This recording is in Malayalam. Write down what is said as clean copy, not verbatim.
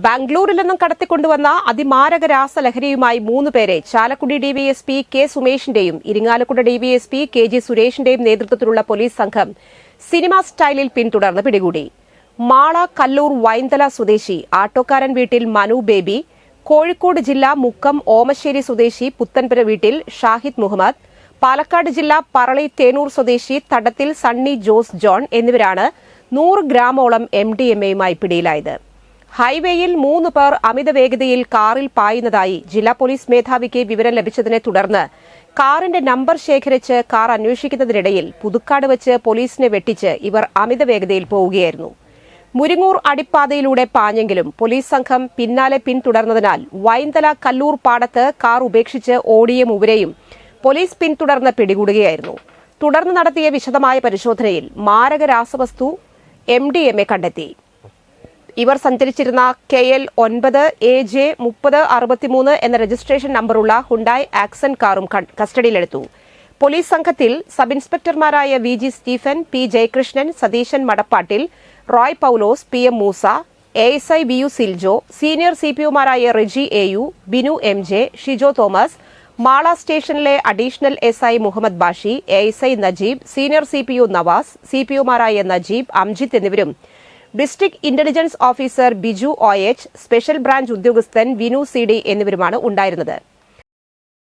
ബാംഗ്ലൂരിൽ നിന്നും കടത്തിക്കൊണ്ടുവന്ന അതിമാരക രാസലഹരിയുമായി 3 പേരെ ചാലക്കുടി ഡിവൈഎസ്പി കെ സുമേഷിന്റെയും ഇരിങ്ങാലക്കുട ഡിവൈഎസ്പി കെ ജി സുരേഷിന്റെയും നേതൃത്വത്തിലുള്ള പോലീസ് സംഘം സിനിമാ സ്റ്റൈലിൽ പിന്തുടർന്ന് പിടികൂടി. മാള കല്ലൂർ വൈന്തല സ്വദേശി ആട്ടോക്കാരൻ വീട്ടിൽ മനു ബേബി, കോഴിക്കോട് ജില്ലാ മുക്കം ഓമശ്ശേരി സ്വദേശി പുത്തൻപുര വീട്ടിൽ ഷാഹിദ് മുഹമ്മദ്, പാലക്കാട് ജില്ലാ പറളി തേനൂർ സ്വദേശി തടത്തിൽ സണ്ണി ജോസ് ജോൺ എന്നിവരാണ് 100 ഗ്രാമോളം MDMAയുമായി പിടിയിലായത്. ഹൈവേയിൽ 3 പേർ അമിത വേഗതയിൽ കാറിൽ പായുന്നതായി ജില്ലാ പോലീസ് മേധാവിക്ക് വിവരം ലഭിച്ചതിനെ തുടർന്ന് കാറിന്റെ നമ്പർ ശേഖരിച്ച് കാർ അന്വേഷിക്കുന്നതിനിടയിൽ പുതുക്കാട് വെച്ച് പോലീസിനെ വെട്ടിച്ച് ഇവർ അമിത വേഗതയിൽ പോവുകയായിരുന്നു. മുരിങ്ങൂർ അടിപ്പാതയിലൂടെ പാഞ്ഞെങ്കിലും പോലീസ് സംഘം പിന്നാലെ പിന്തുടർന്നതിനാൽ വൈന്തല കല്ലൂർ പാടത്ത് കാർ ഉപേക്ഷിച്ച് ഓടിയ മൂവരെയും പോലീസ് പിന്തുടർന്ന് പിടികൂടുകയായിരുന്നു. തുടർന്ന് നടത്തിയ വിശദമായ പരിശോധനയിൽ മാരക രാസവസ്തു MDMA കണ്ടെത്തി. ഇവർ സഞ്ചരിച്ചിരുന്ന KL 9 AJ 3063 എന്ന രജിസ്ട്രേഷൻ നമ്പറുള്ള ഹുണ്ടായ് ആക്സന്റ് കാറും കസ്റ്റഡിയിലെടുത്തു. പോലീസ് സംഘത്തിൽ സബ് ഇൻസ്പെക്ടർമാരായ VG Stephen, P Jayakrishnan, Satheesan Madappattil, Roy Paulose, PM Moosa, ASI VU Siljo, senior CPOമാരായ റെജി AU, ബിനു MJ, ഷിജോ തോമസ്, മാള സ്റ്റേഷനിലെ additional SI Muhammad Bashi, ASI Najeeb, senior CPO Navas, CPOമാരായ നജീബ്, അംജിത്ത് എന്നിവരും district intelligence officer Biju OH, special branch ഉദ്യോഗസ്ഥൻ വിനു CD എന്നിവരുമാണ് ഉണ്ടായിരുന്നത്.